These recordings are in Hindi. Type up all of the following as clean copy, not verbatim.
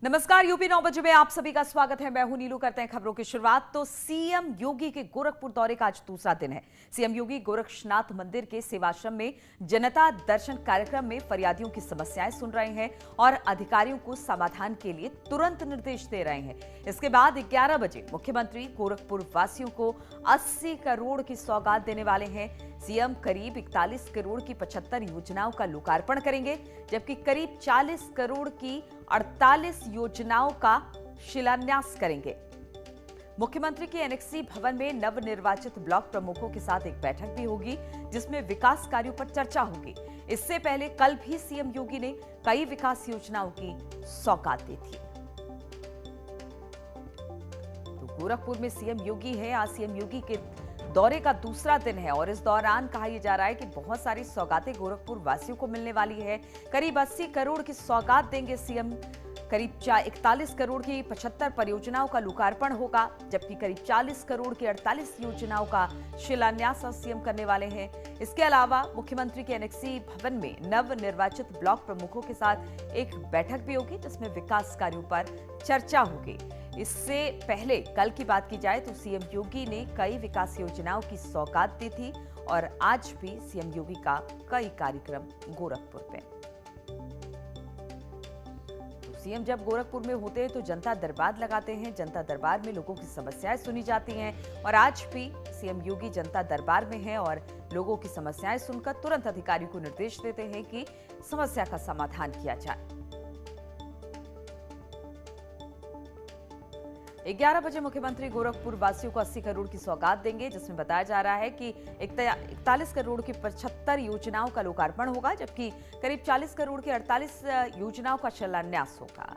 नमस्कार, यूपी 9 बजे में आप सभी का स्वागत है। मैं हूं नीलू। करते हैं खबरों की शुरुआत। तो सीएम योगी के गोरखपुर दौरे का आज दूसरा दिन है। सीएम योगी गोरक्षनाथ मंदिर के सेवाश्रम में जनता दर्शन कार्यक्रम में फरियादियों की समस्याएं सुन रहे हैं और अधिकारियों को समाधान के लिए तुरंत निर्देश दे रहे हैं। इसके बाद 11 बजे मुख्यमंत्री गोरखपुर वासियों को 80 करोड़ की सौगात देने वाले हैं। सीएम करीब 41 करोड़ की 75 योजनाओं का लोकार्पण करेंगे, जबकि करीब 40 करोड़ की 48 योजनाओं का शिलान्यास करेंगे। मुख्यमंत्री के एनेक्सी भवन में नवनिर्वाचित ब्लॉक प्रमुखों के साथ एक बैठक भी होगी, जिसमें विकास कार्यों पर चर्चा होगी। इससे पहले कल भी सीएम योगी ने कई विकास योजनाओं की सौगात दी थी। तो गोरखपुर में सीएम योगी है। आज सीएम योगी के दौरे का दूसरा दिन है और इस दौरान कहा यह जा रहा है कि बहुत सारी सौगातें गोरखपुर वासियों को मिलने वाली है। करीब 80 करोड़ की सौगात देंगे सीएम। करीब 41 करोड़ की 75 परियोजनाओं का लोकार्पण होगा, जबकि करीब 40 करोड़ की 48 योजनाओं का शिलान्यास सीएम करने वाले हैं। इसके अलावा मुख्यमंत्री के एनेक्सी भवन में नवनिर्वाचित ब्लॉक प्रमुखों के साथ एक बैठक भी होगी, जिसमें विकास कार्यों पर चर्चा होगी। इससे पहले कल की बात की जाए तो सीएम योगी ने कई विकास योजनाओं की सौगात दी थी और आज भी सीएम योगी का कई कार्यक्रम गोरखपुर पे। तो सीएम जब गोरखपुर में होते हैं तो जनता दरबार लगाते हैं। जनता दरबार में लोगों की समस्याएं सुनी जाती हैं और आज भी सीएम योगी जनता दरबार में हैं और लोगों की समस्याएं सुनकर तुरंत अधिकारियों को निर्देश देते हैं कि समस्या का समाधान किया जाए। 11 बजे मुख्यमंत्री गोरखपुर वासियों को 80 करोड़ की सौगात देंगे, जिसमें बताया जा रहा है कि 41 करोड़ की 75 योजनाओं का लोकार्पण होगा, जबकि करीब 40 करोड़ की 48 योजनाओं का शिलान्यास होगा।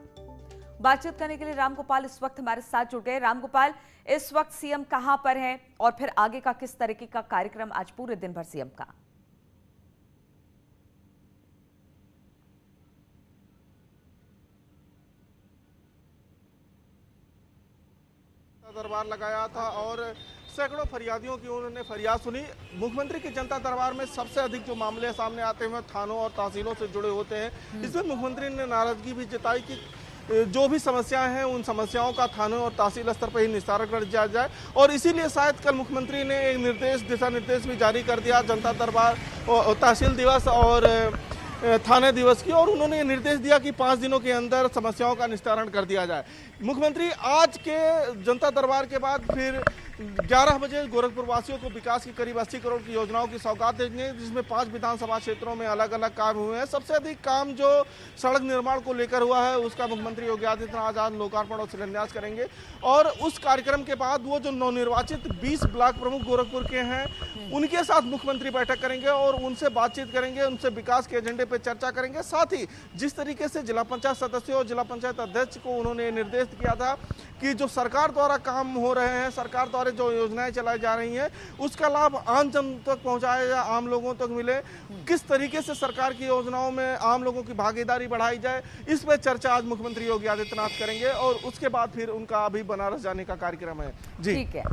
बातचीत करने के लिए रामगोपाल इस वक्त हमारे साथ जुड़ गए। रामगोपाल, इस वक्त सीएम कहां पर है और फिर आगे का किस तरीके का कार्यक्रम आज पूरे दिन भर सीएम का? दरबार लगाया था और सैकड़ों फरियादियों की उन्होंने फरियाद सुनी। मुख्यमंत्री की जनता दरबार में सबसे अधिक जो मामले सामने आते हैं थानों और तहसीलों से जुड़े होते हैं। इसमें मुख्यमंत्री ने नाराजगी भी जताई कि जो भी समस्याएं हैं उन समस्याओं का थानों और तहसील स्तर पर ही निस्तारण कर दिया जाए और इसीलिए शायद कल मुख्यमंत्री ने एक दिशा निर्देश भी जारी कर दिया जनता दरबार तहसील दिवस और थाने दिवस की, और उन्होंने ये निर्देश दिया कि 5 दिनों के अंदर समस्याओं का निस्तारण कर दिया जाए। मुख्यमंत्री आज के जनता दरबार के बाद फिर 11 बजे गोरखपुर वासियों को विकास की करीब 80 करोड़ की योजनाओं की सौगात देंगे, जिसमें 5 विधानसभा क्षेत्रों में अलग अलग काम हुए हैं। सबसे अधिक काम जो सड़क निर्माण को लेकर हुआ है उसका मुख्यमंत्री योगी आदित्यनाथ आज लोकार्पण और शिलान्यास करेंगे और उस कार्यक्रम के बाद वो जो नवनिर्वाचित 20 ब्लॉक प्रमुख गोरखपुर के हैं उनके साथ मुख्यमंत्री बैठक करेंगे और उनसे बातचीत करेंगे, उनसे विकास के एजेंडे पर चर्चा करेंगे। साथ ही जिस तरीके से जिला पंचायत सदस्यों और जिला पंचायत अध्यक्ष को उन्होंने निर्देश किया था कि जो सरकार द्वारा काम हो रहे हैं, सरकार द्वारा जो योजनाएं चलाई जा रही हैं उसका लाभ आम जन तक पहुंचाया जाए, आम लोगों तक मिले, किस तरीके से सरकार की योजनाओं में आम लोगों की भागीदारी बढ़ाई जाए, इस पर चर्चा आज मुख्यमंत्री योगी आदित्यनाथ करेंगे और उसके बाद फिर उनका अभी बनारस जाने का कार्यक्रम है। जी ठीक है,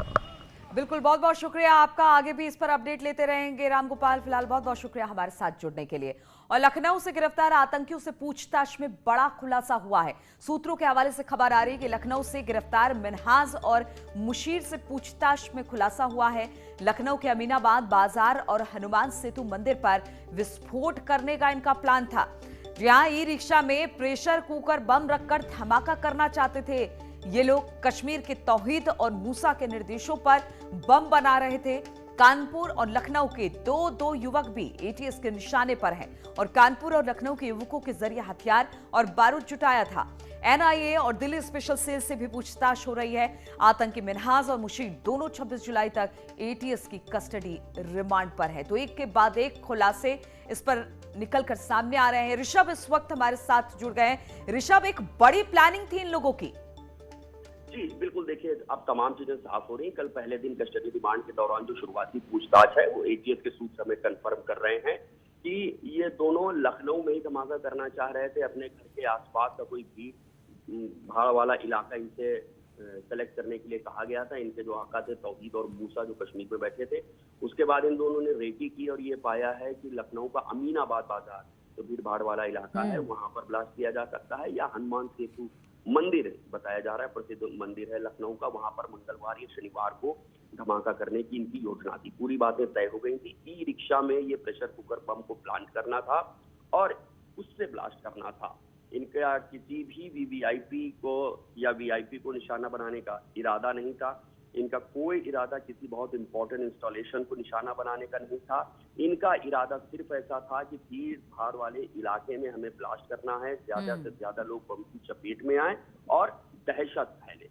बिल्कुल, बहुत बहुत शुक्रिया आपका। आगे भी इस पर अपडेट लेते रहेंगे रामगोपाल। फिलहाल बहुत बहुत शुक्रिया हमारे साथ जुड़ने के लिए। और लखनऊ से गिरफ्तार आतंकियों से पूछताछ में बड़ा खुलासा हुआ है। सूत्रों के हवाले से खबर आ रही है कि लखनऊ से गिरफ्तार मिन्हाज और मुशीर से पूछताछ में खुलासा हुआ है। लखनऊ के अमीनाबाद बाजार और हनुमान सेतु मंदिर पर विस्फोट करने का इनका प्लान था। जहां ई रिक्शा में प्रेशर कुकर बम रखकर धमाका करना चाहते थे। ये लोग कश्मीर के तौहीद और मूसा के निर्देशों पर बम बना रहे थे। कानपुर और लखनऊ के दो युवक भी एटीएस के निशाने पर हैं और कानपुर और लखनऊ के युवकों के जरिए हथियार और बारूद जुटाया था। एनआईए और दिल्ली स्पेशल सेल से भी पूछताछ हो रही है। आतंकी मिन्हाज और मुशीर दोनों 26 जुलाई तक एटीएस की कस्टडी रिमांड पर है। तो एक के बाद एक खुलासे इस पर निकलकर सामने आ रहे हैं। ऋषभ इस वक्त हमारे साथ जुड़ गए हैं। ऋषभ, एक बड़ी प्लानिंग थी इन लोगों की। जी बिल्कुल, देखिए अब तमाम चीजें साफ हो रही हैं। कल पहले दिन कस्टडी रिमांड के दौरान जो शुरुआती पूछताछ है वो एटीएस के सूत्र हमें कंफर्म कर रहे हैं कि ये दोनों लखनऊ में ही धमाका करना चाह रहे थे। अपने घर के आसपास का कोई भीड़ भाड़ वाला इलाका इनसे सेलेक्ट करने के लिए कहा गया था। इनके जो आका थे तौहीद और मूसा जो कश्मीर में बैठे थे, उसके बाद इन दोनों ने रेकी की और ये पाया है कि लखनऊ का अमीनाबाद बाजार जो भीड़ भाड़ वाला इलाका है वहां पर ब्लास्ट किया जा सकता है या हनुमान सेतु मंदिर बताया जा रहा है, प्रसिद्ध मंदिर है लखनऊ का, वहां पर मंगलवार या शनिवार को धमाका करने की इनकी योजना थी। पूरी बातें तय हो गई थी। ई रिक्शा में ये प्रेशर कुकर बम को प्लांट करना था और उससे ब्लास्ट करना था। इनका किसी भी वीवीआईपी को या वीआईपी को निशाना बनाने का इरादा नहीं था। इनका कोई इरादा किसी बहुत इंपॉर्टेंट इंस्टॉलेशन को निशाना बनाने का नहीं था। इनका इरादा सिर्फ ऐसा था कि भीड़ भाड़ वाले इलाके में हमें ब्लास्ट करना है, ज्यादा से ज्यादा लोग बम की चपेट में आए और दहशत फैले।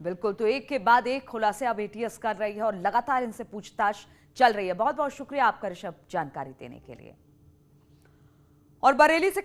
बिल्कुल, तो एक के बाद एक खुलासे अब एटीएस कर रही है और लगातार इनसे पूछताछ चल रही है। बहुत बहुत शुक्रिया आपका ऋषभ जानकारी देने के लिए। और बरेली से